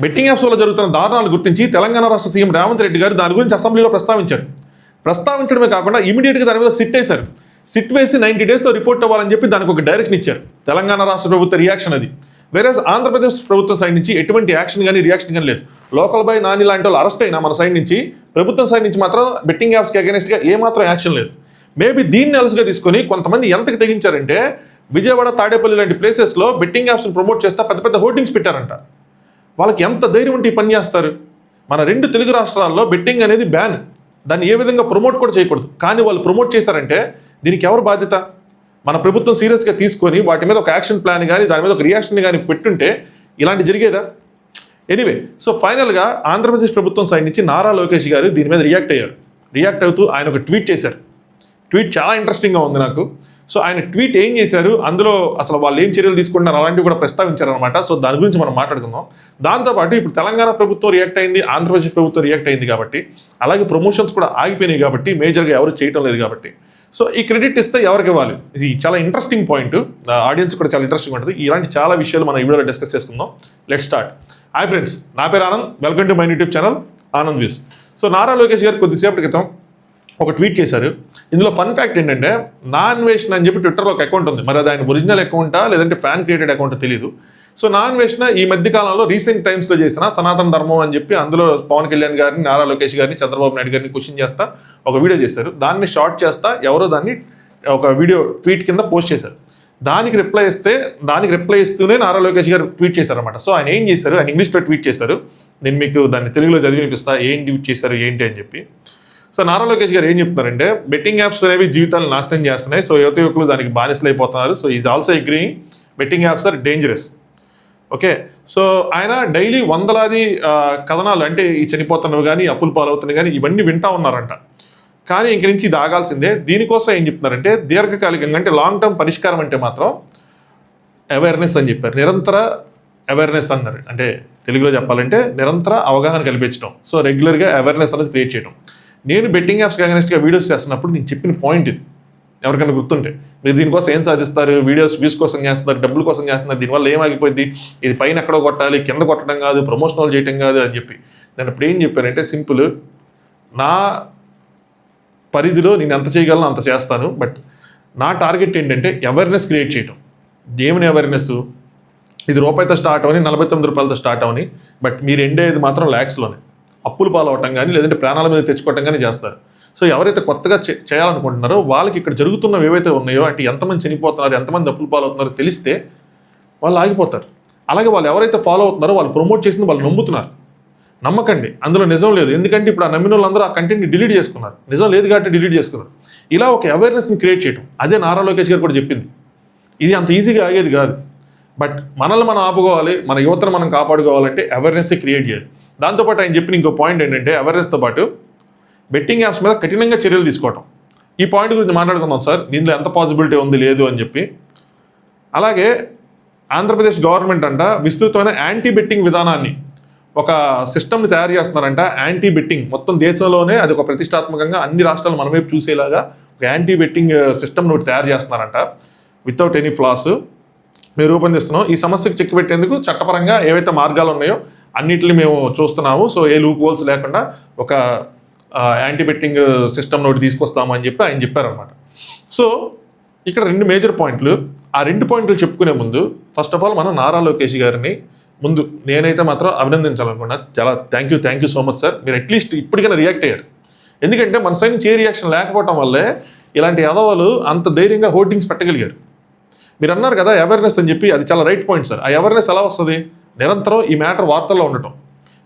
Betting apps వల్ల జరుగుతున్న దారుణాలు గుర్తించి తెలంగాణ రాష్ట్ర సీఎం రేవంత్ రెడ్డి గారు దాని గురించి అసెంబ్లీలో ప్రస్తావించడమే కాకుండా ఇమీడియట్గా దాని మీద సిట్ వేశారు. సిట్ వేసి 90 డేస్లో రిపోర్ట్ అవ్వాలని చెప్పి దానికి ఒక డైరెక్షన్ ఇచ్చారు. తెలంగాణ రాష్ట్ర ప్రభుత్వ రియాక్షన్ అది. వేరే ఆంధ్రప్రదేశ్ ప్రభుత్వం సైడ్ నుంచి ఎటువంటి యాక్షన్ కానీ రియాక్షన్ కానీ లేదు. లోకల్ బై నాని లాంటి వాళ్ళు అరెస్ట్ అయినా మన సైడ్ నుంచి, ప్రభుత్వం సైడ్ నుంచి మాత్రం బెట్టింగ్ యాప్స్కి అగెనిస్ట్గా ఏమాత్రం యాక్షన్ లేదు. మేబీ దీన్ని అలసుగా తీసుకొని కొంతమంది ఎంతకి తెగించారంటే విజయవాడ, తాడేపల్లి లాంటి ప్లేసెస్లో బెట్టింగ్ యాప్స్ని ప్రమోట్ చేస్తా పెద్ద పెద్ద హోర్డింగ్స్ పెట్టారంట. వాళ్ళకి ఎంత ధైర్యం ఉంటే ఈ పని చేస్తారు? మన 2 తెలుగు రాష్ట్రాల్లో బెట్టింగ్ అనేది బ్యాన్, దాన్ని ఏ విధంగా ప్రమోట్ కూడా చేయకూడదు. కానీ వాళ్ళు ప్రమోట్ చేశారంటే దీనికి ఎవరు బాధ్యత? మన ప్రభుత్వం సీరియస్గా తీసుకొని వాటి మీద ఒక యాక్షన్ ప్లాన్ కానీ దాని మీద ఒక రియాక్షన్ కానీ పెట్టుంటే ఇలాంటి జరిగేదా? ఎనీవే, సో ఫైనల్గా ఆంధ్రప్రదేశ్ ప్రభుత్వం సైడ్ నుంచి నారా లోకేష్ గారు దీని మీద రియాక్ట్ అవుతూ ఆయన ఒక ట్వీట్ చేశారు. ట్వీట్ చాలా ఇంట్రెస్టింగ్గా ఉంది నాకు. సో ఆయన ట్వీట్ ఏం చేశారు, అందులో అసలు వాళ్ళు ఏం చర్యలు తీసుకుంటున్నారు అలాంటివి కూడా ప్రస్తావించారనమాట. సో దాని గురించి మనం మాట్లాడుకుందాం. దాంతోపాటు ఇప్పుడు తెలంగాణ ప్రభుత్వం రియాక్ట్ అయింది, ఆంధ్రప్రదేశ్ ప్రభుత్వం రియాక్ట్ అయింది కాబట్టి, అలాగే ప్రమోషన్స్ కూడా ఆగిపోయినాయి కాబట్టి, మేజర్గా ఎవరు చేయటం లేదు కాబట్టి, సో ఈ క్రెడిట్ ఇస్తే ఎవరికి ఇవ్వాలి? ఇది చాలా ఇంట్రెస్టింగ్ పాయింట్, ఆడియన్స్ కూడా చాలా ఇంట్రెస్టింగ్ ఉంటుంది. ఇలాంటి చాలా విషయాలు మనం ఈ వీడియోలో డిస్కస్ చేసుకుందాం. Let's start. హాయ్ ఫ్రెండ్స్, నా పేరు Anand. Welcome to my YouTube channel Anand views. So Nara Lokesh గారు కొద్దిసేపటి క్రితం ఒక ట్వీట్ చేశారు. ఇందులో ఫన్ ఫ్యాక్ట్ ఏంటంటే, నాన్వేషణ అని చెప్పి ట్విట్టర్లో ఒక అకౌంట్ ఉంది. మరి అది ఆయన ఒరిజినల్ అకౌంటా లేదంటే ఫ్యాన్ క్రియేటెడ్ అకౌంటా తెలియదు. సో నాన్వేషణ ఈ మధ్య కాలంలో రీసెంట్ టైమ్స్లో చేసిన సనాతన ధర్మం అని చెప్పి అందులో పవన్ కళ్యాణ్ గారిని, నారా లోకేష్ గారిని, చంద్రబాబు నాయుడు గారిని క్వశ్చన్ చేస్తా ఒక వీడియో చేశారు. దాన్ని షార్ట్ చేస్తా ఎవరో దాన్ని ఒక వీడియో ట్వీట్ కింద పోస్ట్ చేశారు. దానికి రిప్లై ఇస్తూనే నారా లోకేష్ గారు ట్వీట్ చేశారన్నమాట. సో ఆయన ఏం చేశారు, ఆయన ఇంగ్లీష్లో ట్వీట్ చేశారు. నేను మీకు దాన్ని తెలుగులో చదివి వినిపిస్తా ఏం ట్వీట్ చేశారు ఏంటి అని చెప్పి. సో నారా లోకేష్ గారు ఏం చెప్తున్నారంటే, బెట్టింగ్ యాప్స్ అనేవి జీవితాలను నాశనం చేస్తున్నాయి. సో యువత యువకులు దానికి బానిసలు అయిపోతున్నారు. So is also agreeing betting apps are dangerous. Okay, so ఆయన డైలీ వందలాది కథనాలు, అంటే ఈ చనిపోతున్నవి కానీ, అప్పులు పాలవుతున్నవి కానీ, ఇవన్నీ వింటా ఉన్నారంట. కానీ ఇంక నుంచి ఇది ఆగాల్సిందే. దీనికోసం ఏం చెప్తున్నారంటే, దీర్ఘకాలికంగా అంటే లాంగ్ టర్మ్ పరిష్కారం అంటే మాత్రం అవేర్నెస్ అని చెప్పారు. నిరంతర అవేర్నెస్ అన్నారు. అంటే తెలుగులో చెప్పాలంటే నిరంతర అవగాహన కల్పించడం. సో రెగ్యులర్గా అవేర్నెస్ అనేది క్రియేట్ చేయడం. నేను బెట్టింగ్ యాప్స్కి అగెనిస్ట్గా వీడియోస్ చేస్తున్నప్పుడు నేను చెప్పిన పాయింట్ ఇది. ఎవరికైనా గుర్తుంటే, మీరు దీనికోసం ఏం సాధిస్తారు, వీడియోస్ వ్యూస్ కోసం చేస్తున్నారు, డబ్బుల కోసం చేస్తున్నారు, దీనివల్ల ఏమాగిపోయింది, ఇది పైన ఎక్కడో కొట్టాలి, కింద కొట్టడం కాదు, ప్రమోషనల్ చేయడం కాదు అని చెప్పి నేను అప్పుడు ఏం చెప్పానంటే, సింపుల్, నా పరిధిలో నేను ఎంత చేయగలను అంత చేస్తాను. బట్ నా టార్గెట్ ఏంటంటే అవేర్నెస్ క్రియేట్ చేయడం. ఏమని అవేర్నెస్? ఇది రూపాయితో స్టార్ట్ అవని, 49 రూపాయలతో స్టార్ట్ అవని, బట్ మీరు ఎండేది మాత్రం ల్యాక్స్లోనే. అప్పులు పాలవటం కానీ లేదంటే ప్రాణాల మీద తెచ్చుకోవటం కానీ చేస్తారు. సో ఎవరైతే కొత్తగా చేయాలనుకుంటున్నారో వాళ్ళకి ఇక్కడ జరుగుతున్నవి ఏవైతే ఉన్నాయో, అంటే ఎంతమంది చనిపోతున్నారు, ఎంతమంది అప్పులు పాలవుతున్నారో తెలిస్తే వాళ్ళు ఆగిపోతారు. అలాగే వాళ్ళు ఎవరైతే ఫాలో అవుతున్నారో వాళ్ళు ప్రమోట్ చేసింది వాళ్ళు నమ్ముతున్నారు. నమ్మకండి, అందులో నిజం లేదు. ఎందుకంటే ఇప్పుడు ఆ నమ్మిన వాళ్ళందరూ ఆ కంటెంట్ని డిలీట్ చేసుకున్నారు. నిజం లేదు కాబట్టి డిలీట్ చేసుకున్నారు. ఇలా ఒక అవేర్నెస్ని క్రియేట్ చేయడం, అదే నారా లోకేష్ గారు కూడా చెప్పింది. ఇది అంత ఈజీగా ఆగేది కాదు. బట్ మనల్ని మనం ఆపుకోవాలి, మన యువతను మనం కాపాడుకోవాలంటే అవేర్నెస్ క్రియేట్ చేయాలి. దాంతోపాటు ఆయన చెప్పిన ఇంకో పాయింట్ ఏంటంటే, అవేర్నెస్తో పాటు బెట్టింగ్ యాప్స్ మీద కఠినంగా చర్యలు తీసుకోవటం. ఈ పాయింట్ గురించి మాట్లాడుకుందాం సార్, దీనిలో ఎంత పాసిబిలిటీ ఉంది లేదు అని చెప్పి. అలాగే ఆంధ్రప్రదేశ్ గవర్నమెంట్ అంట విస్తృతమైన యాంటీ బెట్టింగ్ విధానాన్ని, ఒక సిస్టమ్ని తయారు చేస్తున్నారంట. యాంటీ బెట్టింగ్ మొత్తం దేశంలోనే అది ఒక ప్రతిష్టాత్మకంగా అన్ని రాష్ట్రాలు మన వైపు చూసేలాగా ఒక యాంటీ బెట్టింగ్ సిస్టమ్ని ఒకటి తయారు చేస్తున్నారంట. వితౌట్ ఎనీ ఫ్లాస్ మేము రూపొందిస్తున్నాం. ఈ సమస్యకు చెక్ పెట్టేందుకు చట్టపరంగా ఏవైతే మార్గాలు ఉన్నాయో అన్నిటిని మేము చూస్తున్నాము. సో ఏ లూప్ హోల్స్ లేకుండా ఒక యాంటీ బెట్టింగ్ సిస్టమ్ ఒకటి తీసుకొస్తాము అని చెప్పి ఆయన చెప్పారనమాట. సో ఇక్కడ 2 మేజర్ పాయింట్లు. ఆ 2 పాయింట్లు చెప్పుకునే ముందు ఫస్ట్ ఆఫ్ ఆల్ మనం నారా లోకేష్ గారిని ముందు నేనైతే మాత్రం అభినందించాలనుకున్నా. చాలా thank you so much sir. మీరు అట్లీస్ట్ ఇప్పటికైనా రియాక్ట్ అయ్యారు. ఎందుకంటే మన సైడ్ నుంచి ఏ రియాక్షన్ లేకపోవడం వల్లే ఇలాంటి యాదవాలు అంత ధైర్యంగా హోర్డింగ్స్ పెట్టగలిగారు. మీరు అన్నారు కదా అవేర్నెస్ అని చెప్పి, అది చాలా రైట్ పాయింట్ సార్. ఆ అవేర్నెస్ ఎలా వస్తుంది? నిరంతరం ఈ మ్యాటర్ వార్తల్లో ఉండటం.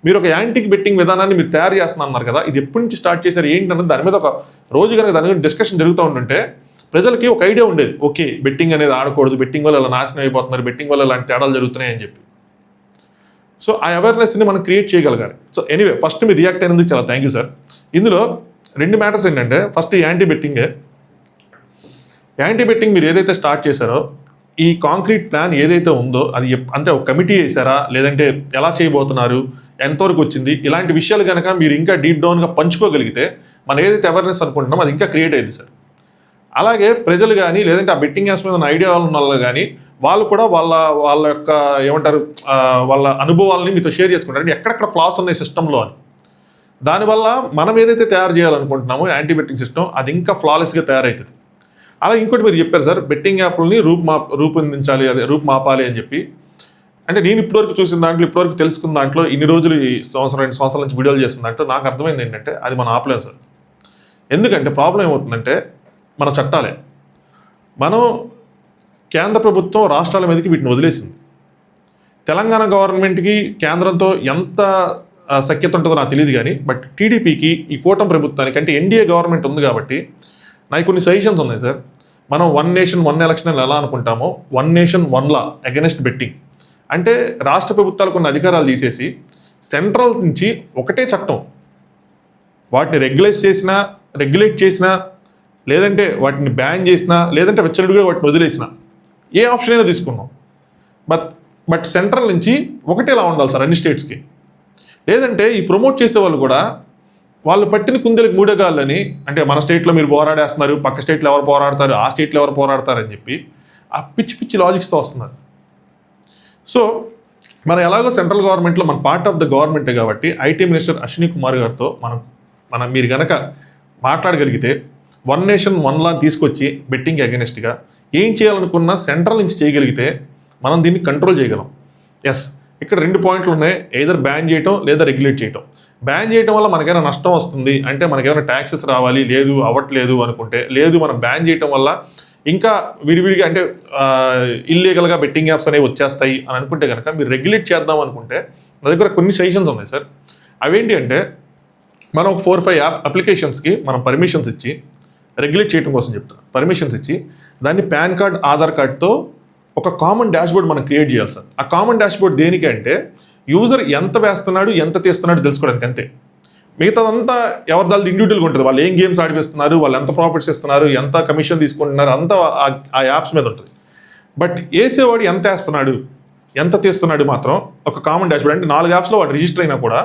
మీరు ఒక యాంటీ బెట్టింగ్ విధానాన్ని మీరు తయారు చేస్తున్నారు కదా, ఇది ఎప్పటి నుంచి స్టార్ట్ చేశారు ఏంటన్నది దాని మీద ఒక రోజు కనుక దాని మీద డిస్కషన్ జరుగుతూ ఉంటుంటే ప్రజలకి ఒక ఐడియా ఉండేది. ఓకే, బెట్టింగ్ అనేది ఆడకూడదు, బెట్టింగ్ వల్ల ఇలా నాశనం అయిపోతున్నారు, బెట్టింగ్ వల్ల ఇలాంటి తేడాలు జరుగుతున్నాయి అని చెప్పి. సో ఆ అవేర్నెస్ని మనం క్రియేట్ చేయగలగాలి. సో ఎనీవే, ఫస్ట్ మీరు రియాక్ట్ అయినందుకు చాలా థ్యాంక్ యూ సార్. ఇందులో 2 మ్యాటర్స్ ఏంటంటే, ఫస్ట్ యాంటీ బెట్టింగ్ మీరు ఏదైతే స్టార్ట్ చేశారో, ఈ కాంక్రీట్ ప్లాన్ ఏదైతే ఉందో అది అంటే ఒక కమిటీ వేసారా, లేదంటే ఎలా చేయబోతున్నారు, ఎంతవరకు వచ్చింది, ఇలాంటి విషయాలు కనుక మీరు ఇంకా డీప్ డౌన్గా పంచుకోగలిగితే మనం ఏదైతే అవేర్నెస్ అనుకుంటున్నామో అది ఇంకా క్రియేట్ అయ్యింది సార్. అలాగే ప్రజలు కానీ లేదంటే ఆ బెట్టింగ్ యాప్స్ మీద ఉన్న ఐడియా ఉన్న వాళ్ళు కానీ వాళ్ళు కూడా వాళ్ళ యొక్క ఏమంటారు వాళ్ళ అనుభవాలని మీతో షేర్ చేసుకుంటారు, అంటే ఎక్కడెక్కడ ఫ్లాస్ ఉన్నాయి సిస్టంలో అని. దానివల్ల మనం ఏదైతే తయారు చేయాలనుకుంటున్నామో యాంటీ బెట్టింగ్ సిస్టమ్ అది ఇంకా ఫ్లాలెస్గా తయారవుతుంది. అలా ఇంకోటి మీరు చెప్పారు సార్, బెట్టింగ్ యాప్లని రూపొందించాలి, అదే రూపుమాపాలి అని చెప్పి. అంటే నేను ఇప్పటివరకు చూసిన దాంట్లో, ఇప్పటివరకు తెలుసుకున్న దాంట్లో, ఇన్ని రోజులు ఈ సంవత్సరం 2 సంవత్సరాల నుంచి వీడియోలు చేస్తున్న దాంట్లో నాకు అర్థమైంది ఏంటంటే అది మనం ఆపలేం సార్. ఎందుకంటే ప్రాబ్లం ఏమవుతుందంటే మన చట్టాలే. మనం కేంద్ర ప్రభుత్వం రాష్ట్రాల మీదకి వీటిని వదిలేసింది. తెలంగాణ గవర్నమెంట్కి కేంద్రంతో ఎంత సఖ్యత ఉంటుందో నాకు తెలియదు కానీ, బట్ టీడీపీకి ఈ కూటమి ప్రభుత్వానికి అంటే ఎన్డీఏ గవర్నమెంట్ ఉంది కాబట్టి నాకు కొన్ని సజెషన్స్ ఉన్నాయి సార్. మనం 1 నేషన్ 1 ఎలక్షన్ అని ఎలా అనుకుంటామో 1 నేషన్ 1 లా అగెనిస్ట్ బెట్టింగ్ అంటే రాష్ట్ర ప్రభుత్వాలకు ఉన్న అధికారాలు తీసేసి సెంట్రల్ నుంచి ఒకటే చట్టం, వాటిని రెగ్యులేట్ చేసినా లేదంటే వాటిని బ్యాన్ చేసినా లేదంటే వెచ్చలుడిగా వాటిని వదిలేసినా ఏ ఆప్షన్ అయినా తీసుకున్నాం. బట్ సెంట్రల్ నుంచి ఒకటేలా ఉండాలి సార్ అన్ని స్టేట్స్కి. లేదంటే ఈ ప్రమోట్ చేసే వాళ్ళు కూడా వాళ్ళు పట్టిన కుందేలకు మూడగాళ్ళని, అంటే మన స్టేట్లో మీరు పోరాడేస్తున్నారు, పక్క స్టేట్లో ఎవరు పోరాడతారు, ఆ స్టేట్లో ఎవరు పోరాడతారు అని చెప్పి ఆ పిచ్చి లాజిక్స్తో వస్తున్నారు. సో మనం ఎలాగో సెంట్రల్ గవర్నమెంట్లో మన పార్ట్ ఆఫ్ ద గవర్నమెంటే కాబట్టి ఐటీ మినిస్టర్ అశ్విని కుమార్ గారితో మనం మీరు కనుక మాట్లాడగలిగితే 1 నేషన్ 1 లా తీసుకొచ్చి బెట్టింగ్ అగెనిస్ట్గా ఏం చేయాలనుకున్నా సెంట్రల్ నుంచి చేయగలిగితే మనం దీన్ని కంట్రోల్ చేయగలం. ఎస్, ఇక్కడ 2 పాయింట్లు ఉన్నాయి, ఎయిదర్ బ్యాన్ చేయటం లేదా రెగ్యులేట్ చేయటం. బ్యాన్ చేయటం వల్ల మనకైనా నష్టం వస్తుంది అంటే మనకేమైనా ట్యాక్సెస్ రావాలి, లేదు అవ్వట్లేదు అనుకుంటే, లేదు మనం బ్యాన్ చేయటం వల్ల ఇంకా విడివిడిగా అంటే ఇల్లీగల్గా బెట్టింగ్ యాప్స్ అనేవి వచ్చేస్తాయి అని అనుకుంటే కనుక మీరు రెగ్యులేట్ చేద్దాం అనుకుంటే నా దగ్గర కొన్ని సజెషన్స్ ఉన్నాయి సార్. అవేంటి అంటే మనం ఒక 4-5 అప్లికేషన్స్కి మనం పర్మిషన్స్ ఇచ్చి రెగ్యులేట్ చేయడం కోసం చెప్తాను. పర్మిషన్స్ ఇచ్చి దాన్ని పాన్ కార్డ్, ఆధార్ కార్డ్తో ఒక కామన్ డాష్బోర్డ్ మనం క్రియేట్ చేయాలి సార్. ఆ కామన్ డాష్బోర్డ్ దేనికి అంటే యూజర్ ఎంత వేస్తున్నాడు ఎంత తీస్తున్నాడు తెలుసుకోవడానికి అంతే. మిగతాదంతా ఎవరిదాళ్ళు ఇండివిజువల్గా ఉంటుంది. వాళ్ళు ఏం గేమ్స్ ఆడిపిస్తున్నారు, వాళ్ళు ఎంత ప్రాఫిట్స్ ఇస్తున్నారు, ఎంత కమిషన్ తీసుకుంటున్నారు, అంతా ఆ యాప్స్ మీద ఉంటుంది. బట్ వేసేవాడు ఎంత వేస్తున్నాడు ఎంత తీస్తున్నాడు మాత్రం ఒక కామన్ డాష్బోర్డ్. అంటే 4 యాప్స్లో వాడు రిజిస్టర్ అయినా కూడా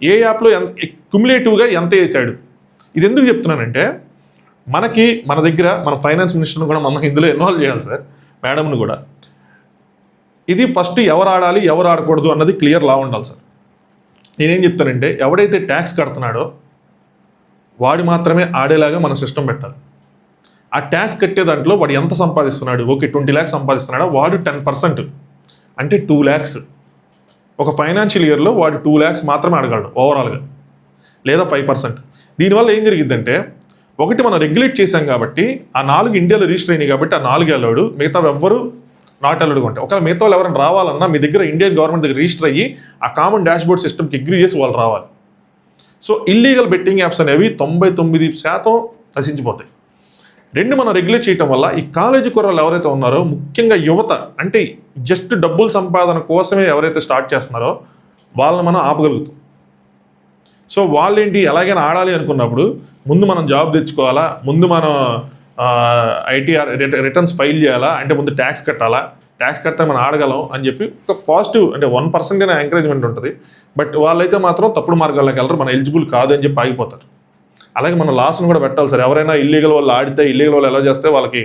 ఏ యాప్లో ఎంత క్యుములేటివ్గా ఎంత వేసాడు. ఇది ఎందుకు చెప్తున్నానంటే మన దగ్గర మన ఫైనాన్స్ మినిస్టర్ని కూడా మనం ఇందులో ఇన్వాల్వ్ చేయాలి సార్, మేడంను కూడా. ఇది ఫస్ట్ ఎవరు ఆడాలి ఎవరు ఆడకూడదు అన్నది క్లియర్ లా ఉండాలి సార్. నేనేం చెప్తానంటే ఎవడైతే ట్యాక్స్ కడుతున్నాడో వాడు మాత్రమే ఆడేలాగా మన సిస్టమ్ పెట్టాలి. ఆ ట్యాక్స్ కట్టే దాంట్లో వాడు ఎంత సంపాదిస్తున్నాడు, ఓకే 20 lakhs సంపాదిస్తున్నాడా, వాడు 10% అంటే 2 lakhs. ఒక ఫైనాన్షియల్ ఇయర్లో వాడు 2 lakhs మాత్రమే ఆడగలడు ఓవరాల్గా, లేదా 5%. దీనివల్ల ఏం జరిగిద్దంటే ఒకటి మనం రెగ్యులేట్ చేశాం కాబట్టి ఆ 4 ఇండియాలో రిజిస్టర్ అయినాయి కాబట్టి ఆ 4 అలౌడ్, మిగతా ఎవ్వరు నాట్ అలౌడ్గా ఉంటాయి. ఒకవేళ మిగతా వాళ్ళు ఎవరైనా రావాలన్నా మీ దగ్గర ఇండియన్ గవర్నమెంట్ దగ్గర రిజిస్టర్ అయ్యి ఆ కామన్ డాష్బోర్డ్ సిస్టమ్కి అగ్రీ చేసి వాళ్ళు రావాలి. సో ఇల్లీగల్ బెట్టింగ్ యాప్స్ అనేవి 99% నశించిపోతాయి. 2 మనం రెగ్యులేట్ చేయడం వల్ల ఈ కాలేజీ కుర్రాళ్ళు ఎవరైతే ఉన్నారో, ముఖ్యంగా యువత, అంటే జస్ట్ డబ్బుల సంపాదన కోసమే ఎవరైతే స్టార్ట్ చేస్తున్నారో వాళ్ళని మనం ఆపగలుగుతాం. సో వాళ్ళేంటి ఎలాగైనా ఆడాలి అనుకున్నప్పుడు ముందు మనం జాబ్ తెచ్చుకోవాలా, ముందు మనం ఐటీఆర్ రిటర్న్స్ ఫైల్ చేయాలా, అంటే ముందు ట్యాక్స్ కట్టాలా, ట్యాక్స్ కడితే మనం ఆడగలం అని చెప్పి ఒక పాజిటివ్ అంటే 1% అయినా ఎంకరేజ్మెంట్ ఉంటుంది. బట్ వాళ్ళైతే మాత్రం తప్పుడు మార్గాల్లోకి వెళ్ళరు, మన ఎలిజిబుల్ కాదు అని చెప్పి ఆగిపోతారు. అలాగే మన లాస్ను కూడా పెట్టాలి సార్. ఎవరైనా ఇల్లీగల్ వాళ్ళు ఆడితే, ఇల్లీగల్ వాళ్ళు ఎలా చేస్తే వాళ్ళకి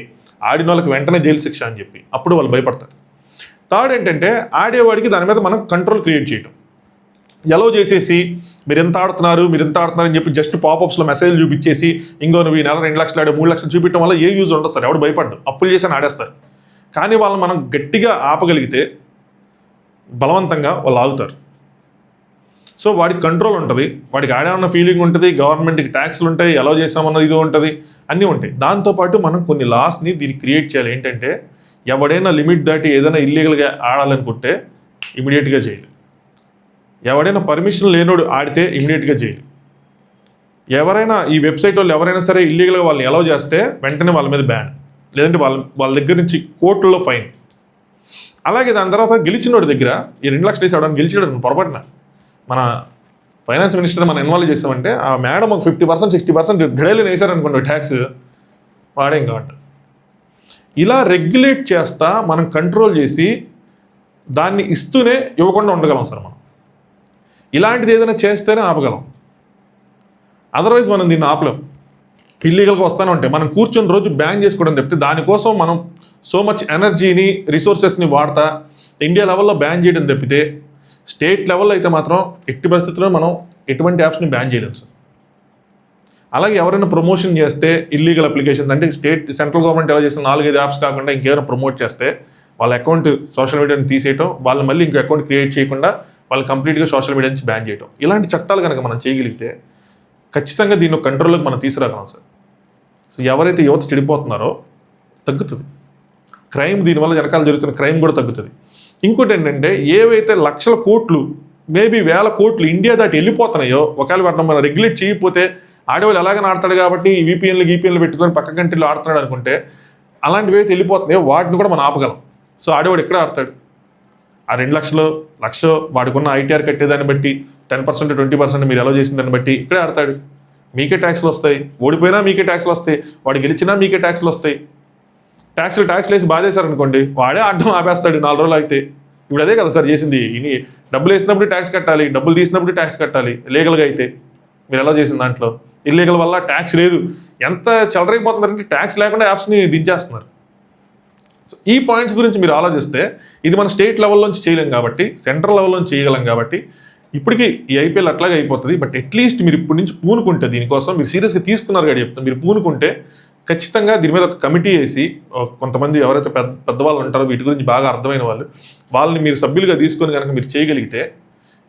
ఆడిన వాళ్ళకి వెంటనే జైలు శిక్ష అని చెప్పి అప్పుడు వాళ్ళు భయపడతారు. థర్డ్ ఏంటంటే ఆడేవాడికి దాని మీద మనం కంట్రోల్ క్రియేట్ చేయటం. ఎలో చేసేసి మీరు ఎంత ఆడుతున్నారు అని చెప్పి జస్ట్ పాపప్స్లో మెసేజ్ చూపించేసి ఇంకో నువ్వు ఈ నెల 2 లక్షలు ఆడే 3 లక్షలు చూపించడం వల్ల ఏ యూజ్ ఉండదు సార్. ఎవడు భయపడ్డు, అప్పులు చేసి ఆడేస్తారు. కానీ వాళ్ళని మనం గట్టిగా ఆపగలిగితే బలవంతంగా వాళ్ళు ఆగుతారు. సో వాడికి కంట్రోల్ ఉంటుంది, వాడికి ఆడామన్న ఫీలింగ్ ఉంటుంది, గవర్నమెంట్కి ట్యాక్స్లు ఉంటాయి, ఎలా చేసామన్నది ఇది ఉంటుంది, అన్నీ ఉంటాయి. దాంతోపాటు మనం కొన్ని లాస్ని దీన్ని క్రియేట్ చేయాలి. ఏంటంటే ఎవడైనా లిమిట్ దాటి ఏదైనా ఇల్లీగల్గా ఆడాలనుకుంటే ఇమీడియట్గా చేయాలి. ఎవడైనా పర్మిషన్ లేనోడు ఆడితే ఇమీడియట్గా చేయాలి. ఎవరైనా ఈ వెబ్సైట్ వాళ్ళు ఎవరైనా సరే ఇల్లీగల్గా వాళ్ళని అలౌ చేస్తే వెంటనే వాళ్ళ మీద బ్యాన్, లేదంటే వాళ్ళ దగ్గర నుంచి కోర్టుల్లో ఫైన్. అలాగే దాని తర్వాత గెలిచినోడి దగ్గర ఈ 2 లక్షలు వేసి అవడానికి గెలిచాడు పొరపాటున మన ఫైనాన్స్ మినిస్టర్ మనం ఇన్వాల్వ్ చేసామంటే ఆ మేడం ఒక 50% 60% గడేలు వేసారనుకోండి ట్యాక్స్, వాడేం కాబట్టి. ఇలా రెగ్యులేట్ చేస్తా మనం కంట్రోల్ చేసి దాన్ని ఇస్తూనే ఇవ్వకుండా ఉండగలం సార్. మనం ఇలాంటిది ఏదైనా చేస్తేనే ఆపగలం, అదర్వైజ్ మనం దీన్ని ఆపలేం. ఇల్లీగల్గా వస్తూనే ఉంటాయి. మనం కూర్చొని రోజు బ్యాన్ చేసుకోవడం తప్పితే దానికోసం మనం సో మచ్ ఎనర్జీని రిసోర్సెస్ని వాడతా ఇండియా లెవెల్లో బ్యాన్ చేయడం తప్పితే స్టేట్ లెవెల్లో అయితే మాత్రం ఎట్టి పరిస్థితుల్లో మనం ఎటువంటి యాప్స్ని బ్యాన్ చేయలేము సార్. అలాగే ఎవరైనా ప్రమోషన్ చేస్తే ఇల్లీగల్ అప్లికేషన్స్ అంటే సెంట్రల్ గవర్నమెంట్ ఎలా చేసిన 4-5 యాప్స్ కాకుండా ఇంకేమైనా ప్రమోట్ చేస్తే వాళ్ళ అకౌంట్ సోషల్ మీడియాని తీసేయటం, వాళ్ళు మళ్ళీ ఇంకో అకౌంట్ క్రియేట్ చేయకుండా వాళ్ళు కంప్లీట్గా సోషల్ మీడియా నుంచి బ్యాన్ చేయటం, ఇలాంటి చట్టాలు కనుక మనం చేయగలిగితే ఖచ్చితంగా దీన్ని కంట్రోల్లోకి మనం తీసుకురాగలం సార్. సో ఎవరైతే యువత చెడిపోతున్నారో తగ్గుతుంది, క్రైమ్ దీనివల్ల వెనకాల జరుగుతున్న క్రైమ్ కూడా తగ్గుతుంది. ఇంకోటి ఏంటంటే ఏవైతే లక్షల కోట్లు మేబీ వేల కోట్లు ఇండియా దాటి వెళ్ళిపోతున్నాయో ఒకవేళ వాటిని మనం రెగ్యులేట్ చేయకపోతే ఆడవాళ్ళు ఎలాగైనా ఆడతాడు కాబట్టి గీపీఎన్లు పెట్టుకొని పక్క కంట్రీలో ఆడుతున్నాడు అనుకుంటే అలాంటివి అయితే వెళ్ళిపోతున్నాయో వాటిని కూడా మనం ఆపగలం. సో ఆడవాడు ఎక్కడ ఆడతాడు? ఆ 2 లక్షలు వాడుకున్న ఐటీఆర్ కట్టేదాన్ని బట్టి 10% 20% మీరు ఎలా చేసిన దాన్ని బట్టి ఇక్కడే ఆడతాడు. మీకే ట్యాక్స్లు వస్తాయి, ఓడిపోయినా మీకే ట్యాక్స్లు వస్తాయి, వాడు గెలిచినా మీకే ట్యాక్స్లు వస్తాయి. ట్యాక్స్లు వేసి బాధేశారనుకోండి వాడే ఆడడం ఆపేస్తాడు 4 రోజులు అయితే. ఇప్పుడు అదే కదా సార్ చేసింది. ఇన్ని డబ్బులు వేసినప్పుడు ట్యాక్స్ కట్టాలి, డబ్బులు తీసినప్పుడు ట్యాక్స్ కట్టాలి లీగల్గా అయితే. మీరు ఎలా చేసిన దాంట్లో ఇల్లీగల్ వల్ల ట్యాక్స్ లేదు, ఎంత చెలరైపోతున్నారంటే ట్యాక్స్ లేకుండా యాప్స్ని దించేస్తున్నారు. సో ఈ పాయింట్స్ గురించి మీరు ఆలోచిస్తే ఇది మన స్టేట్ లెవెల్లోంచి చేయలేం కాబట్టి సెంట్రల్ లెవెల్లోంచి చేయగలం కాబట్టి ఇప్పటికీ ఈ ఐపీఎల్ అట్లాగే అయిపోతుంది. బట్ అట్లీస్ట్ మీరు ఇప్పటి నుంచి పూనుకుంటే దీనికోసం మీరు సీరియస్గా తీసుకున్నారు కదా చెప్తాను, మీరు పూనుకుంటే ఖచ్చితంగా దీని మీద ఒక కమిటీ వేసి కొంతమంది ఎవరైతే పెద్దవాళ్ళు ఉంటారో వీటి గురించి బాగా అర్థమైన వాళ్ళని మీరు సభ్యులుగా తీసుకొని కనుక మీరు చేయగలిగితే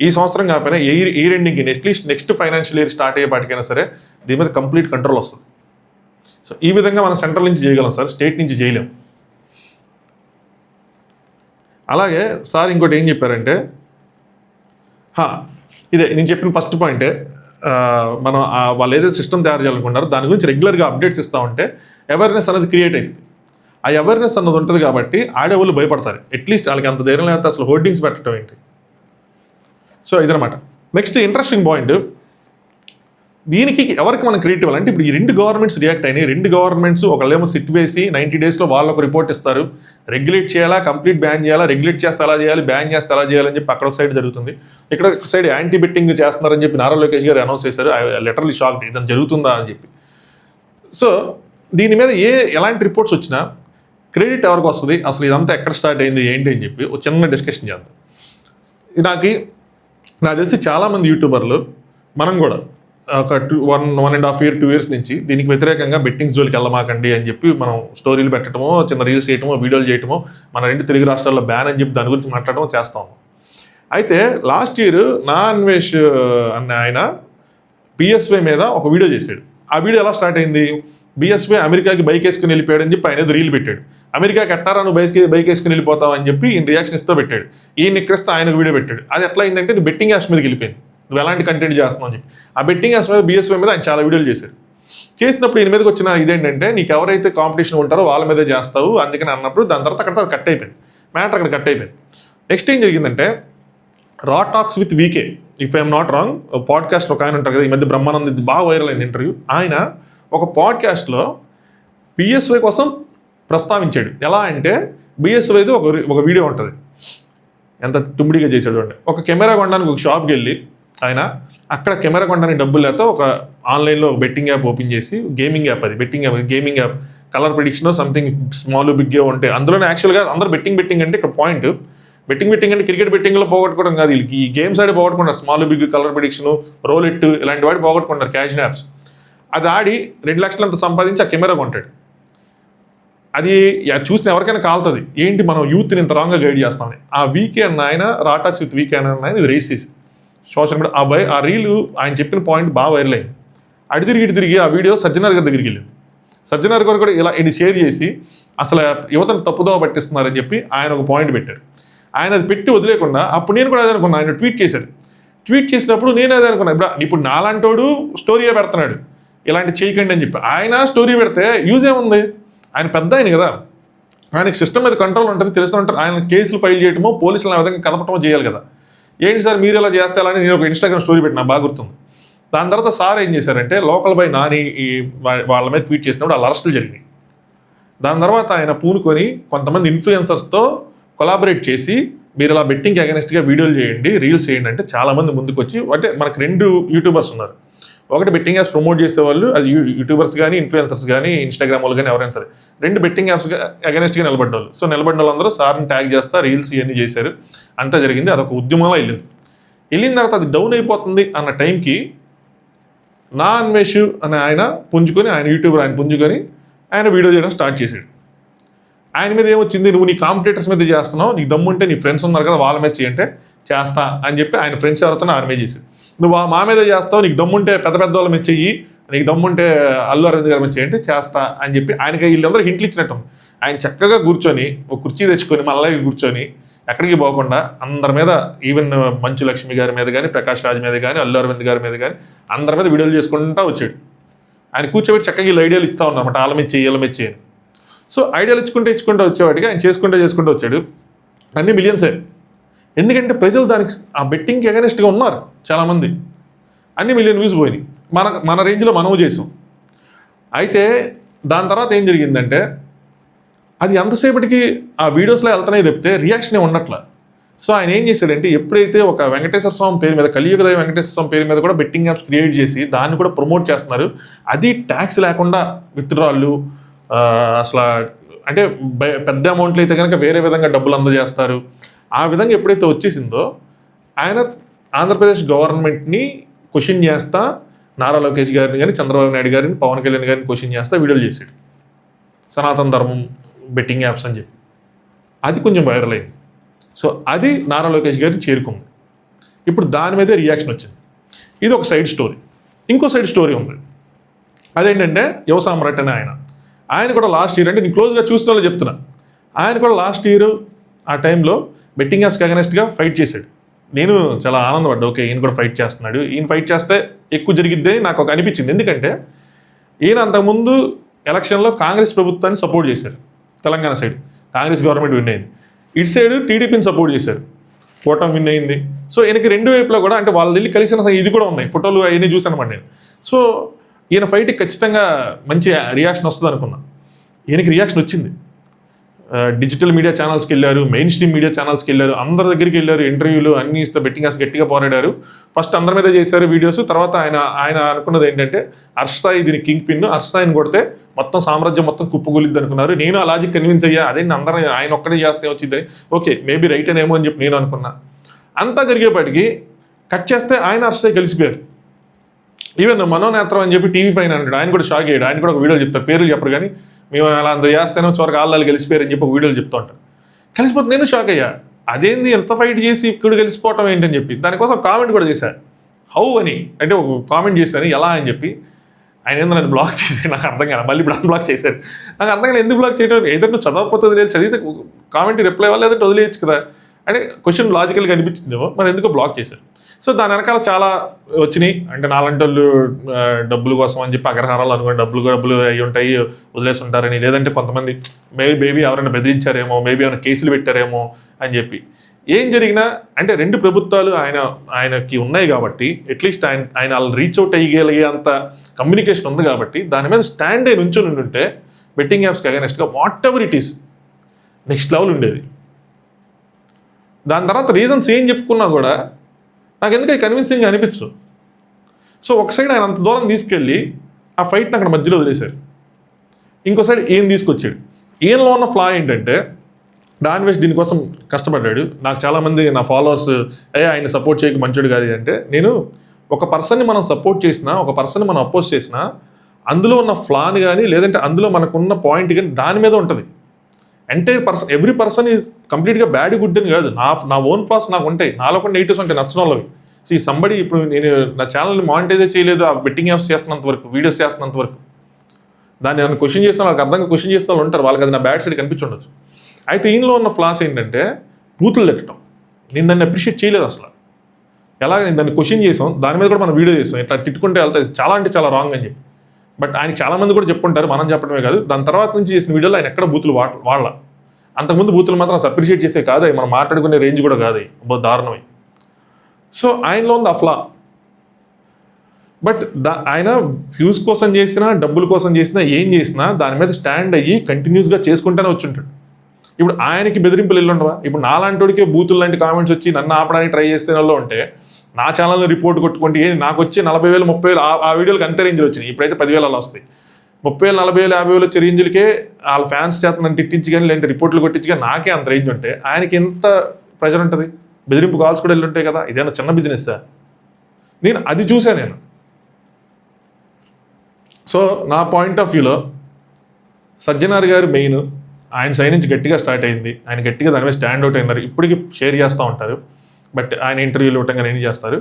ఈ సంవత్సరం కాకపోయినా ఇయర్ ఎండింగ్కి at least next financial year start అయ్యేపాటికైనా సరే దీని మీద కంప్లీట్ కంట్రోల్ వస్తుంది. సో ఈ విధంగా మనం సెంట్రల్ నుంచి చేయగలం సార్, స్టేట్ నుంచి చేయలేం. అలాగే సార్ ఇంకోటి ఏం చెప్పారంటే ఇదే నేను చెప్పిన ఫస్ట్ పాయింటే, మనం వాళ్ళు ఏదైతే సిస్టమ్ తయారు చేయాలనుకుంటారో దాని గురించి రెగ్యులర్గా అప్డేట్స్ ఇస్తూ ఉంటే అవేర్నెస్ అనేది క్రియేట్ అవుతుంది. ఆ అవేర్నెస్ అన్నది ఉంటుంది కాబట్టి ఆడేవాళ్ళు భయపడతారు. అట్లీస్ట్ వాళ్ళకి అంత ధైర్యం లేకపోతే అసలు హోర్డింగ్స్ పెట్టడం ఏంటి. సో ఇదనమాట. నెక్స్ట్ ఇంట్రెస్టింగ్ పాయింట్, దీనికి ఎవరికి మనం క్రియేట్ ఇవ్వాలంటే ఇప్పుడు ఈ 2 గవర్నమెంట్స్ రియాక్ట్ అయినాయి. 2 గవర్నమెంట్స్ ఒకళ్ళేమో సిట్ వేసి 90 డేస్లో వాళ్ళొక రిపోర్ట్ ఇస్తారు, రెగ్యులేట్ చేయాలా, కంప్లీట్ బ్యాన్ చేయాలా, రెగ్యులేట్ చేస్తే అలా చేయాలి, బ్యాన్ చేస్తే అలా చేయాలని చెప్పి అక్కడ ఒక సైడ్ జరుగుతుంది. ఇక్కడ ఒక సైడ్ యాంటీ బెట్టింగ్ చేస్తున్నారని చెప్పి నారా లోకేష్ గారు అనౌన్స్ చేశారు. లిటరల్లీ షాక్డ్, ఇదని జరుగుతుందా అని చెప్పి. సో దీని మీద ఎలాంటి రిపోర్ట్స్ వచ్చినా క్రెడిట్ ఎవరికి వస్తుంది, అసలు ఇదంతా ఎక్కడ స్టార్ట్ అయింది ఏంటి అని చెప్పి ఒక చిన్న డిస్కషన్ చేద్దాం. నాకు తెలిసి చాలామంది యూట్యూబర్లు మనం కూడా ఒక 1.5 year 2 years నుంచి దీనికి వ్యతిరేకంగా బెట్టింగ్స్ జోలికి వెళ్ళమాకండి అని చెప్పి మనం స్టోరీలు పెట్టడమో, చిన్న రీల్స్ చేయటమో, వీడియోలు చేయటమో, మన 2 తెలుగు రాష్ట్రాల్లో బ్యాన్ అని చెప్పి దాని గురించి మాట్లాడటమో చేస్తాము. అయితే లాస్ట్ ఇయర్ నా అన్వేష్ అన్న ఆయన బిఎస్వై మీద ఒక వీడియో చేశాడు. ఆ వీడియో ఎలా స్టార్ట్ అయింది, బిఎస్వై అమెరికాకి బైక్ వేసుకుని వెళ్ళిపోయాడు అని చెప్పి ఆయన ఏదో రీల్ పెట్టాడు. అమెరికాకి ఎట్టారా నువ్వు బైక్ వేసుకుని వెళ్ళిపోతావు అని చెప్పి ఈయన రియాక్షన్ ఇస్తూ పెట్టాడు. ఈయన ఎక్కిరిస్తే ఆయనకు వీడియో పెట్టాడు. అది ఎట్లా అయిందంటే నువ్వు బెట్టింగ్ యాప్స్ మీదకి వెళ్ళిపోయింది, నువ్వు ఎలాంటి కంటెంట్ చేస్తున్నావు అని చెప్పి. ఆ బెట్టింగ్ యాప్స్ మీద బిఎస్వై మీద ఆయన చాలా వీడియోలు చేశారు. చేసినప్పుడు ఈయన మీదకి వచ్చిన ఇదేంటంటే నీకు ఎవరైతే కాంపిటీషన్ ఉంటారో వాళ్ళ మీదే చేస్తావు అందుకని అన్నప్పుడు దాని తర్వాత అక్కడ కట్ అయిపోయింది మ్యాటర్, అక్కడ కట్ అయిపోయింది. నెక్స్ట్ ఏం జరిగిందంటే Raw Talks with VK, if I'm not wrong, podcast ఒక ఆయన ఉంటారు కదా, ఈ మధ్య బ్రహ్మానంద్ బాగా వైరల్ అయింది ఇంటర్వ్యూ. ఆయన ఒక పాడ్కాస్ట్లో బిఎస్వై కోసం ప్రస్తావించాడు. ఎలా అంటే బిఎస్వైది ఒక వీడియో ఉంటుంది, ఎంత తుమ్మిడిగా చేశాడు అంటే, ఒక కెమెరా కొనడానికి ఒక షాప్కి వెళ్ళి ఆయన అక్కడ కెమెరా కొనడానికి డబ్బులు లేక ఒక ఆన్లైన్లో ఒక బెట్టింగ్ యాప్ ఓపెన్ చేసి, గేమింగ్ యాప్, అది gaming app colour prediction something small బిగ్గా ఉంటాయి. అందులోనే యాక్చువల్గా అందరూ బెట్టింగ్ అంటే ఇక్కడ పాయింట్, బెట్టింగ్ అంటే క్రికెట్ బెట్టింగ్లో పోగొట్టుకోవడం కాదు, వీళ్ళకి ఈ గేమ్స్ ఆడి పోగొట్టుకుంటారు. Small big, colour prediction, roulette ఇలాంటి వాడి పోగొట్టుకుంటారు క్యాష్ యాప్స్. అది ఆడి 2 లక్షలు అంత సంపాదించి ఆ కెమెరా కొంటాడు. అది చూసిన ఎవరికైనా కాలుతుంది, ఏంటి మనం యూత్ని ఇంత రాంగ్గా గైడ్ చేస్తామని. ఆ వీకే అన్న ఆయన, రాటాక్స్ విత్ వీకే అన్న ఆయన ఇది రేస్ చేసి సోషల్ మీడియా ఆ రీలు ఆయన చెప్పిన పాయింట్ బాగా వైరల్ అయింది. ఇటు తిరిగి ఆ వీడియో సజ్జనార్ గారి దగ్గరికి వెళ్ళింది. సజ్జనార్ గారు కూడా ఇలా ఇది షేర్ చేసి అసలు యువతను తప్పుదోవ పట్టిస్తున్నారని చెప్పి ఆయన ఒక పాయింట్ పెట్టారు. ఆయన అది పెట్టి వదిలేకుండా అప్పుడు నేను కూడా అదే అనుకున్నాను. ఆయన ట్వీట్ చేశారు. ట్వీట్ చేసినప్పుడు నేను అదే అనుకున్నాను, ఇప్పుడు నాలాంటోడు స్టోరీయే పెడుతున్నాడు ఇలాంటి చేయకండి అని చెప్పి. ఆయన స్టోరీ పెడితే యూజ్ ఏముంది, ఆయన పెద్ద ఆయన కదా, ఆయనకి సిస్టమ్ మీద కంట్రోల్ ఉంటుంది, తెలుస్తూ ఉంటారు. ఆయన కేసులు ఫైల్ చేయటమో, పోలీసులు ఆ విధంగా కదపటమో చేయాలి కదా. ఏంటి సార్ మీరు ఇలా చేస్తే అని నేను ఒక ఇన్స్టాగ్రామ్ స్టోరీ పెట్టినా బాగా గుర్తుంది. దాని తర్వాత సార్ ఏం చేశారంటే లోకల్ బై నాని వాళ్ళ మీద ట్వీట్ చేసినప్పుడు వాళ్ళ అరెస్టులు జరిగినాయి. దాని తర్వాత ఆయన పూనుకొని కొంతమంది ఇన్ఫ్లుయెన్సర్స్తో కొలాబరేట్ చేసి మీరు ఇలా బెట్టింగ్కి అగెనిస్ట్గా వీడియోలు చేయండి, రీల్స్ చేయండి అంటే చాలామంది ముందుకు వచ్చి, అంటే మనకు 2 యూట్యూబర్స్ ఉన్నారు. ఒకటి బెట్టింగ్ యాప్స్ ప్రమోట్ చేసేవాళ్ళు, అది యూట్యూబర్స్ కానీ ఇన్ఫ్లుయెన్సర్స్ కానీ ఇన్స్టాగ్రామ్ వాళ్ళు కానీ ఎవరైనా సరే, 2 బెట్టింగ్ యాప్స్ అగెనెస్ట్గా నిలబడ్డారు. సో నిలబడిన వాళ్ళందరూ సార్ని ట్యాగ్ చేస్తా రీల్స్ ఇవన్నీ చేశారు, అంతా జరిగింది. అదొక ఉద్యమంలో వెళ్ళిన తర్వాత అది డౌన్ అయిపోతుంది అన్న టైంకి నా అన్వేష్ అని ఆయన పుంజుకొని, ఆయన యూట్యూబర్ ఆయన పుంజుకొని ఆయన వీడియో చేయడం స్టార్ట్ చేశాడు. ఆయన మీద ఏమొచ్చింది, నువ్వు నీ కాంపిటేటర్స్ మీద చేస్తున్నావు, నీకు దమ్ముంటే నీ ఫ్రెండ్స్ ఉన్నారు కదా వాళ్ళ మీద చేయంటే చేస్తా అని చెప్పి ఆయన ఫ్రెండ్స్ ఎవరితో ఆయన మీద చేశాడు. నువ్వు మా మీద చేస్తావు, నీకు దమ్ముంటే పెద్ద వాళ్ళ మీద చెయ్యి, నీకు దమ్ముంటే అల్లు అరవింద్ గారి మీద చేయంటే చేస్తా అని చెప్పి ఆయనకి వీళ్ళందరూ హింట్లు ఇచ్చినట్టు. ఆయన చక్కగా కూర్చొని ఒక కుర్చీ తెచ్చుకొని మళ్ళీ కూర్చొని ఎక్కడికి పోకుండా అందరి మీద, ఈవెన్ మంచు లక్ష్మి గారి మీద కానీ, ప్రకాష్ రాజ్ మీద కానీ, అల్లు అరవింద్ గారి మీద కానీ అందరి మీద వీడియోలు చేసుకుంటూ వచ్చాడు. ఆయన కూర్చోబెట్టి చక్కగా వీళ్ళు ఐడియాలు ఇస్తూ ఉన్నారన్నమాట, వాళ్ళ మీద చెయ్యి వీళ్ళ మీద చేయని. సో ఐడియాలు ఇచ్చుకుంటూ వచ్చేవాడికి ఆయన చేసుకుంటూ వచ్చాడు. అన్ని మిలియన్సే. ఎందుకంటే ప్రజలు దానికి ఆ బెట్టింగ్కి అగెనెస్ట్గా ఉన్నారు చాలామంది. అన్ని మిలియన్ వ్యూస్ పోయినాయి. మన రేంజ్లో మనము చేసాం. అయితే దాని తర్వాత ఏం జరిగిందంటే అది ఎంతసేపటికి ఆ వీడియోస్లో వెళ్తున్నాయి తప్పితే రియాక్షన్ ఏమి ఉండట్ల. సో ఆయన ఏం చేశాడంటే ఎప్పుడైతే ఒక వెంకటేశ్వర స్వామి పేరు మీద, కలియుగదైవ వెంకటేశ్వర స్వామి పేరు మీద కూడా బెట్టింగ్ యాప్స్ క్రియేట్ చేసి దాన్ని కూడా ప్రమోట్ చేస్తున్నారు, అది ట్యాక్స్ లేకుండా విత్డ్రాళ్ళు, అసలు అంటే పెద్ద అమౌంట్లు అయితే కనుక వేరే విధంగా డబ్బులు అందజేస్తారు, ఆ విధంగా ఎప్పుడైతే వచ్చేసిందో ఆయన ఆంధ్రప్రదేశ్ గవర్నమెంట్ని క్వశ్చన్ చేస్తా, నారా లోకేష్ గారిని కానీ, చంద్రబాబు నాయుడు గారిని, పవన్ కళ్యాణ్ గారిని క్వశ్చన్ చేస్తా వీడియోలు చేశాడు. సనాతన ధర్మం బెట్టింగ్ యాప్స్ అని చెప్పి అది కొంచెం వైరల్ అయింది. సో అది నారా లోకేష్ గారిని చేరుకుంది. ఇప్పుడు దాని మీదే రియాక్షన్ వచ్చింది. ఇది ఒక సైడ్ స్టోరీ. ఇంకో సైడ్ స్టోరీ ఉంది. అదేంటంటే యువ సామ్రాట్ అని ఆయన కూడా లాస్ట్ ఇయర్, అంటే నేను క్లోజ్గా చూసిన వాళ్ళు చెప్తున్నా, ఆయన కూడా లాస్ట్ ఇయర్ ఆ టైంలో బెట్టింగ్ యాప్స్కి అగెనెస్ట్గా ఫైట్ చేశాడు. నేను చాలా ఆనందపడ్డా, ఓకే ఈయన కూడా ఫైట్ చేస్తున్నాడు, ఈయన ఫైట్ చేస్తే ఎక్కువ జరిగిద్దని నాకు ఒక అనిపించింది. ఎందుకంటే ఈయన అంతకుముందు ఎలక్షన్లో కాంగ్రెస్ ప్రభుత్వాన్ని సపోర్ట్ చేశారు. Telangana side Congress government win అయింది, ఇటు సైడ్ టీడీపీని సపోర్ట్ చేశారు, కూటమి విన్ అయింది. సో ఈయనకి రెండు వైపులో కూడా, అంటే వాళ్ళు వెళ్ళి కలిసిన ఇది కూడా ఉన్నాయి, ఫోటోలు అవన్నీ చూసాను అన్నమాట నేను. సో ఈయన ఫైట్కి ఖచ్చితంగా మంచి రియాక్షన్ వస్తుంది అనుకున్నా. ఈయనకి రియాక్షన్ వచ్చింది. డిజిటల్ మీడియా ఛానల్స్కి వెళ్ళారు, మెయిన్ స్ట్రీమ్ మీడియా ఛానల్స్కి వెళ్ళారు, అందరి దగ్గరికి వెళ్ళారు, ఇంటర్వ్యూలు అన్నీ ఇస్తే బెట్టింగ్ యాప్స్ గట్టిగా పోరాడారు. ఫస్ట్ అందరి మీద చేశారు వీడియోస్. తర్వాత ఆయన అనుకున్నది ఏంటంటే హర్షసాయి దీని కింగ్ పిన్, హర్షసాయిని కొడితే మొత్తం సామ్రాజ్యం మొత్తం కుప్పగొలిద్ది అనుకున్నారు. నేను ఆ లాజిక్ కన్విన్స్ అయ్యా, అదే అందరినీ ఆయన ఒక్కడే చేస్తే వచ్చిందని, ఓకే మేబీ రైట్ అనేమో అని చెప్పి నేను అనుకున్నా. అంతా జరిగేపాటికి కట్ చేస్తే ఆయన హర్షసాయి కలిసిపోయారు. ఈవెన్ మనోనేత్రం అని చెప్పి TV5 అంటాడు, ఆయన కూడా షాక్ అయ్యాడు. ఆయన కూడా ఒక వీడియో చెప్తారు, పేర్లు చెప్పరు కానీ మేము అలా అంత చేస్తానో చోరగా ఆళ్ళు కలిసిపోయారు అని చెప్పి ఒక వీడియోలు చెప్తూ ఉంటారు. కలిసిపోతే నేను షాక్ అయ్యా, అదేంది ఎంత ఫైట్ చేసి ఇక్కడ కలిసిపోవటం ఏంటని చెప్పి. దానికోసం కామెంట్ కూడా చేశాను, హౌ అని, అంటే ఒక కామెంట్ చేశాను ఎలా అని చెప్పి. ఆయన ఏందో నన్ను బ్లాక్ చేశాడు, నాకు అర్థం కాదు. మళ్ళీ ఇప్పుడు అన్బ్లాక్ చేశాడు, నాకు అర్థం కాదు ఎందుకు బ్లాక్ చేయడం. ఏదో నువ్వు చదవకపోతే లేదు, చదివితే కామెంట్ రిప్లై అవ్వాలి, లేదంటే వదిలేయచ్చు కదా. అంటే క్వశ్చన్ లాజికల్గా అనిపించిందేమో, మరి ఎందుకో బ్లాక్ చేశారు. సో దాని వెనకాల చాలా వచ్చినాయి. అంటే నాలంటి వాళ్ళు డబ్బుల కోసం అని చెప్పి అగ్రహారాలు అనుకోండి, డబ్బులు అయ్యి ఉంటాయి వదిలేసి ఉంటారని, లేదంటే కొంతమంది మేబీ ఎవరైనా బెదిరించారేమో, మేబీ ఏమైనా కేసులు పెట్టారేమో అని చెప్పి. ఏం జరిగినా అంటే రెండు ప్రభుత్వాలు ఆయనకి ఉన్నాయి కాబట్టి అట్లీస్ట్ ఆయన వాళ్ళు రీచ్ అవుట్ అయ్యగలిగే అంత కమ్యూనికేషన్ ఉంది కాబట్టి దాని మీద స్టాండ్ అయి నుంచొని ఉంటే బెట్టింగ్ యాప్స్కి అగైనెస్ట్గా whatever it is next level ఉండేది. దాని తర్వాత రీజన్స్ ఏం చెప్పుకున్నా కూడా నాకు ఎందుకు కన్విన్సింగ్గా అనిపించు. సో ఒక సైడ్ ఆయన అంత దూరం తీసుకెళ్ళి ఆ ఫైట్ని అక్కడ మధ్యలో వదిలేశారు, ఇంకో సైడ్ ఏం తీసుకొచ్చాడు. ఈయనలో ఉన్న ఫ్లా ఏంటంటే డాన్వేష్ దీనికోసం కష్టపడ్డాడు. నాకు చాలామంది నా ఫాలోవర్స్ ఆయన సపోర్ట్ చేయక మంచోడు కాదు అంటే, నేను ఒక పర్సన్ని మనం సపోర్ట్ చేసినా, ఒక పర్సన్ని మనం అపోజ్ చేసినా అందులో ఉన్న ఫ్లాని కానీ లేదంటే అందులో మనకున్న పాయింట్ కానీ దాని మీద ఉంటుంది. Entire person, every person is కంప్లీట్గా బ్యాడ్ గుడ్ అని కాదు. నా ఓన్ ఫ్లాస్ నాకు ఉంటాయి, నాలో కొన్ని నెగిటివ్స్ ఉంటాయి నచ్చిన వాళ్ళవి. సో ఈ సంబడి ఇప్పుడు నేను నా ఛానల్ని మానిటైజే చేయలేదు, ఆ బెట్టింగ్ యాప్స్ చేస్తున్నంత వరకు, వీడియోస్ చేస్తున్నంత వరకు దాన్ని నన్ను క్వశ్చన్ చేస్తున్న వాళ్ళకి అర్థంగా క్వశ్చన్ చేస్తున్న వాళ్ళు ఉంటారు, వాళ్ళకి అది నా బ్యాడ్ సైడ్ కనిపించుండొచ్చు. అయితే ఈయనలో ఉన్న ఫ్లాస్ ఏంటంటే బూతులు తిట్టడం. నేను దాన్ని అప్రిషియేట్ చేయలేదు అసలు. ఎలాగ నేను దాన్ని క్వశ్చన్ చేసాం, దాని మీద కూడా మనం వీడియో చేసాం, ఇట్లా తిట్టుకుంటే వెళ్తాయి చాలా అంటే చాలా రాంగ్ అని చెప్పి. బట్ ఆయన చాలామంది కూడా చెప్పుంటారు, మనం చెప్పడమే కాదు. దాని తర్వాత నుంచి చేసిన వీడియోలో ఆయన ఎక్కడ బూతులు వాళ్ళ అంతకుముందు బూతులు మాత్రం అసలు అప్రిషియేట్ చేసే కాదు, మనం మాట్లాడుకునే రేంజ్ కూడా కాదు, దారుణమై. సో ఆయనలో ఉంది ఆ ఫ్లా. బట్ ఆయన వ్యూస్ కోసం చేసినా, డబ్బుల కోసం చేసినా, ఏం చేసినా దాని మీద స్టాండ్ అయ్యి కంటిన్యూస్గా చేసుకుంటూనే వచ్చుంటాడు. ఇప్పుడు ఆయనకి బెదిరింపులు ఎల్లుండవా? ఇప్పుడు నాలాంటికి బూతులు లాంటి కామెంట్స్ వచ్చి నన్ను ఆపడానికి ట్రై చేస్తే వాళ్ళు ఉంటే నా ఛానల్లో రిపోర్ట్ కొట్టుకుంటే ఏది నాకు వచ్చి 40,000 30,000 ఆ వీడియోలకు అంతే రేంజ్లు వచ్చినాయి. ఇప్పుడైతే 10,000 అలా వస్తాయి. 30,000 40,000 50,000 వచ్చే రేంజ్లకే వాళ్ళ ఫ్యాన్స్ చేత నన్ను తిట్టించి కానీ లేదంటే రిపోర్ట్లు కొట్టించి కానీ నాకే అంత రేంజ్ ఉంటే ఆయనకి ఎంత ప్రెజర్ ఉంటుంది. బెదిరింపు కాల్స్ కూడా వెళ్ళి ఉంటాయి కదా. ఇదేనా చిన్న బిజినెస్? నేను అది చూసాను నేను. సో నా పాయింట్ ఆఫ్ వ్యూలో సజ్జనార్ గారు మెయిన్, ఆయన సైడ్ నుంచి గట్టిగా స్టార్ట్ అయింది. ఆయన గట్టిగా దాని మీద స్టాండ్ అవుట్ అయినారు. ఇప్పటికీ షేర్ చేస్తూ ఉంటారు. బట్ ఆయన ఇంటర్వ్యూలు ఇవ్వటంగా ఏం చేస్తారు,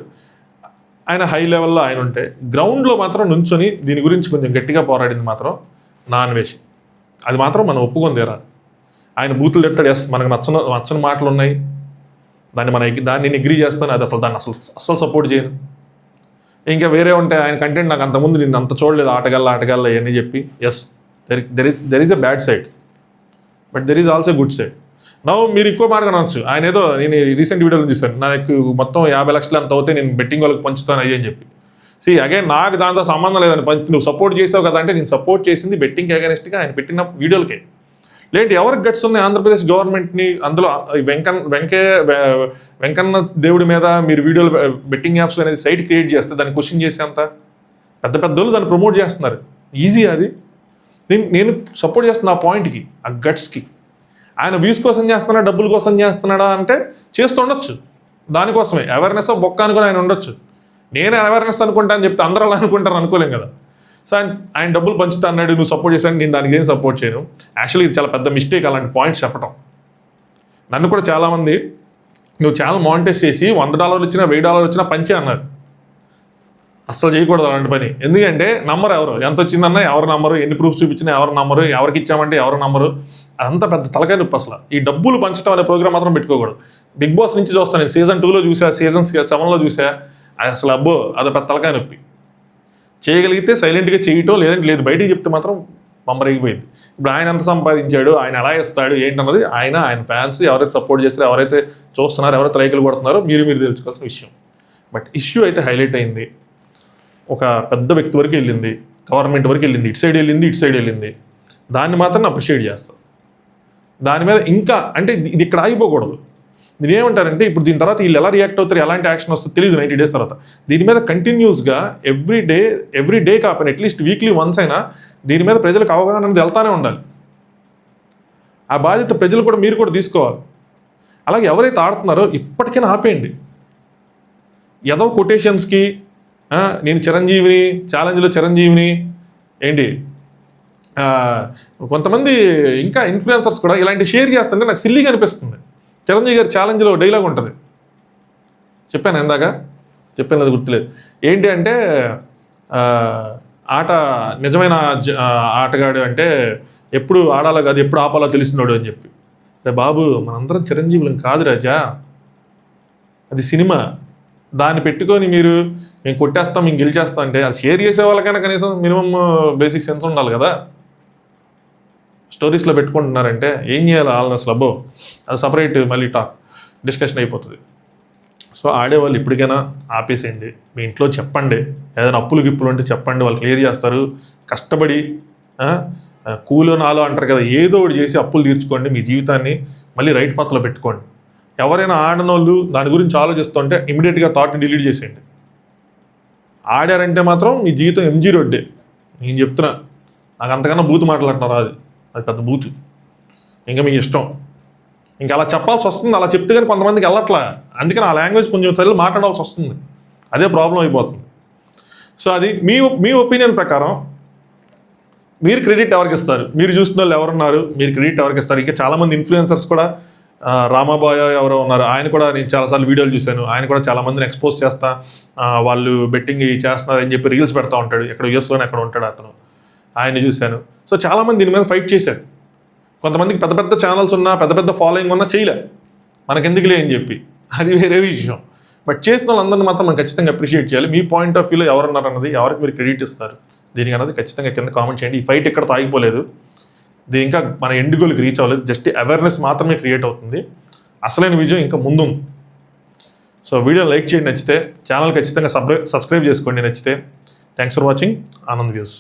ఆయన హై లెవెల్లో ఆయన ఉంటే గ్రౌండ్లో మాత్రం నుంచొని దీని గురించి కొంచెం గట్టిగా పోరాడింది మాత్రం నా అన్వేషణ. అది మాత్రం మనం ఒప్పుకుందేరా. ఆయన బూతులు చెప్తాడు, ఎస్ మనకు నచ్చని మాటలు ఉన్నాయి, దాన్ని నేను అగ్రీ చేస్తాను, అది దాన్ని అసలు సపోర్ట్ చేయను. ఇంకా వేరే ఉంటాయి ఆయన కంటెంట్, నాకు అంతకుముందు నేను అంత చూడలేదు, ఆటగాళ్ళ ఇవన్నీ చెప్పి. Yes there is a bad side, but there is also good side. మీరు ఇంకో మాట అనొచ్చు, ఆయన ఏదో నేను రీసెంట్ వీడియోలో చూశాను, నాకు మొత్తం 50 లక్షలు అంత అవుతే నేను బెట్టింగ్ వాళ్ళకి పంచుతాను అయ్యి అని చెప్పి. అగైన్ నాకు దాంతో సంబంధం లేదని నువ్వు సపోర్ట్ చేసావు కదా అంటే, నేను సపోర్ట్ చేసింది బెట్టింగ్ అగైనెస్ట్గా ఆయన పెట్టిన వీడియోలకే. లేదంటే ఎవరికి గట్స్ ఉన్నాయి ఆంధ్రప్రదేశ్ గవర్నమెంట్ని అందులో వెంకన్న దేవుడి మీద మీరు వీడియోలు బెట్టింగ్ యాప్స్ అనేది సైట్ క్రియేట్ చేస్తే దాన్ని క్వశ్చన్ చేసేంత పెద్ద వాళ్ళు దాన్ని ప్రమోట్ చేస్తున్నారు. ఈజీ అది. నేను సపోర్ట్ చేస్తున్నా ఆ పాయింట్కి, ఆ గట్స్కి. ఆయన వ్యూస్ కోసం చేస్తున్నాడా, డబ్బుల కోసం చేస్తున్నాడా అంటే చేస్తుండొచ్చు, దానికోసమే అవేర్నెస్ బొక్క అనుకుని ఆయన ఉండొచ్చు. నేను అవేర్నెస్ అనుకుంటా అని చెప్తే అందరూ అలా అనుకుంటారు అనుకోలేం కదా. సో ఆయన డబ్బులు పంచుతా అన్నాడు, నువ్వు సపోర్ట్ చేస్తాను, నేను దానికి ఏం సపోర్ట్ చేయను. యాక్చువల్లీ ఇది చాలా పెద్ద మిస్టేక్ అలాంటి పాయింట్స్ చెప్పడం. నన్ను కూడా చాలామంది నువ్వు ఛానల్ మానిటైజ్ చేసి $100 వచ్చినా $1000 వచ్చినా పంచే అన్నారు. అస్సలు చేయకూడదు అలాంటి పని. ఎందుకంటే నంబర్ ఎవరు ఎంత వచ్చిందన్నా ఎవరు నంబరు, ఎన్ని ప్రూఫ్స్ చూపించినా ఎవరు నంబరు, ఎవరికి ఇచ్చామంటే ఎవరు నంబరు, అదంతా పెద్ద తలకాయ నొప్పి. అసలు ఈ డబ్బులు పంచడం అనే ప్రోగ్రామ్ మాత్రం పెట్టుకోకూడదు. బిగ్ బాస్ నుంచి చూస్తాను నేను, సీజన్ 2లో చూసా, సీజన్ 7లో చూసా. అసలు అబ్బో అది పెద్ద తలకాయ నొప్పి. చేయగలిగితే సైలెంట్గా చేయటం, లేదంటే లేదు బయటికి చెప్తే మాత్రం పంపరేగిపోయింది. ఇప్పుడు ఆయన ఎంత సంపాదించాడు, ఆయన ఎలా ఇస్తాడు ఏంటన్నది ఆయన ఫ్యాన్స్ ఎవరైతే సపోర్ట్ చేస్తారో, ఎవరైతే చూస్తున్నారో, ఎవరైతే లైకులు కొడుతున్నారో మీరు తెలుసుకోవాల్సిన విషయం. బట్ ఇష్యూ అయితే హైలైట్ అయింది, ఒక పెద్ద వ్యక్తి వరకు వెళ్ళింది, గవర్నమెంట్ వరకు వెళ్ళింది, ఇటు సైడ్ వెళ్ళింది. దాన్ని మాత్రం అప్రిషియేట్ చేస్తాను. దాని మీద ఇంకా అంటే ఇది ఇక్కడ ఆగిపోకూడదు. దీని ఏమంటారంటే ఇప్పుడు దీని తర్వాత వీళ్ళు ఎలా రియాక్ట్ అవుతారు, ఎలాంటి యాక్షన్ వస్తుందో తెలియదు 90 days తర్వాత. దీని మీద కంటిన్యూస్గా ఎవ్రీ డే కాకపోయినా అట్లీస్ట్ వీక్లీ వన్స్ అయినా దీని మీద ప్రజలకు అవగాహన అనేది వెళ్తానే ఉండాలి. ఆ బాధ్యత ప్రజలు కూడా మీరు కూడా తీసుకోవాలి. అలాగే ఎవరైతే ఆడుతున్నారో ఇప్పటికైనా ఆపేయండి. ఏదో కొటేషన్స్కి నేను చిరంజీవిని, ఛాలెంజ్లో చిరంజీవిని ఏంటి, కొంతమంది ఇంకా ఇన్ఫ్లుయెన్సర్స్ కూడా ఇలాంటి షేర్ చేస్తుంటే నాకు సిల్లీగా అనిపిస్తుంది. చిరంజీవి గారి ఛాలెంజ్లో డైలాగ్ ఉంటుంది, చెప్పాను ఇందాక, చెప్పాను అది గుర్తులేదు. ఏంటి అంటే నిజమైన ఆటగాడు అంటే ఎప్పుడు ఆడాలో కాదు ఎప్పుడు ఆపాలో తెలిసినోడు అని చెప్పి. రే బాబు, మనందరం చిరంజీవులం కాదు రాజా, అది సినిమా. దాన్ని పెట్టుకొని మేము కొట్టేస్తాం, మేము గెలిచేస్తాం అంటే అది షేర్ చేసే వాళ్ళకైనా కనీసం మినిమం బేసిక్ సెన్స్ ఉండాలి కదా. స్టోరీస్లో పెట్టుకుంటున్నారంటే ఏం చేయాలి వాళ్ళని అసలు? అబ్బో అది సపరేట్ మళ్ళీ డిస్కషన్ అయిపోతుంది. సో ఆడేవాళ్ళు ఇప్పటికైనా ఆపేసేయండి. మీ ఇంట్లో చెప్పండి, ఏదైనా అప్పులు గిప్పులు ఉంటే చెప్పండి, వాళ్ళు క్లియర్ చేస్తారు. కష్టపడి కూలో నాలో అంటారు కదా, ఏదో ఒకటి చేసి అప్పులు తీర్చుకోండి, మీ జీవితాన్ని మళ్ళీ రైట్ పాత్రలో పెట్టుకోండి. ఎవరైనా ఆడనోళ్ళు దాని గురించి ఆలోచిస్తుంటే ఇమీడియట్గా థాట్ని డిలీట్ చేసేయండి. ఆడారంటే మాత్రం మీ జీవితం MG రోడ్డే. నేను చెప్తున్నా, నాకు అంతకన్నా బూతు మాట్లాడుతున్నారు, అది పెద్ద బూతు. ఇంకా మీ ఇష్టం, ఇంకా అలా చెప్పాల్సి వస్తుంది. అలా చెప్తే కానీ కొంతమందికి వెళ్ళట్లా, అందుకని ఆ లాంగ్వేజ్ కొంచెం సరిగ్గా మాట్లాడాల్సి వస్తుంది. అదే ప్రాబ్లం అయిపోతుంది. సో అది మీ ఒపీనియన్ ప్రకారం మీరు క్రెడిట్ ఎవరికి ఇస్తారు? మీరు చూసిన వాళ్ళు ఎవరున్నారు, మీరు క్రెడిట్ ఎవరికి ఇస్తారు? ఇంకా చాలామంది ఇన్ఫ్లుయెన్సర్స్ కూడా, రామాబాయ్ ఎవరో ఉన్నారు, ఆయన కూడా నేను చాలాసార్లు వీడియోలు చూశాను. ఆయన కూడా చాలామందిని ఎక్స్పోజ్ చేస్తా, వాళ్ళు బెట్టింగ్ చేస్తున్నారు అని చెప్పి రీల్స్ పెడతా ఉంటాడు. ఎక్కడ యూఎస్లోనే ఎక్కడ ఉంటాడు అతను, ఆయన చూశాను. సో చాలామంది దీని మీద ఫైట్ చేశారు. కొంతమందికి పెద్ద ఛానల్స్ ఉన్నా, పెద్ద ఫాలోయింగ్ ఉన్నా చేయలే, మనకెందుకులే అని చెప్పి, అది వేరే విషయం. బట్ చేసిన వాళ్ళందరినీ మాత్రం మనం ఖచ్చితంగా అప్రిషియేట్ చేయాలి. మీ పాయింట్ ఆఫ్ వ్యూలో ఎవరున్నారు అన్నది, ఎవరికి మీరు క్రెడిట్ ఇస్తారు దీనికి అన్నది ఖచ్చితంగా కింద కామెంట్ చేయండి. ఈ ఫైట్ ఎక్కడ తాగిపోలేదు, ఇది ఇంకా మన ఎండ్ గోల్కి రీచ్ అవ్వలేదు. జస్ట్ అవేర్నెస్ మాత్రమే క్రియేట్ అవుతుంది. అసలైన విజయం ఇంకా ముందుంది. సో వీడియో లైక్ చేయండి నచ్చితే, ఛానల్ ఖచ్చితంగా సబ్స్క్రైబ్ చేసుకోండి నచ్చితే. Thanks for watching Anand views.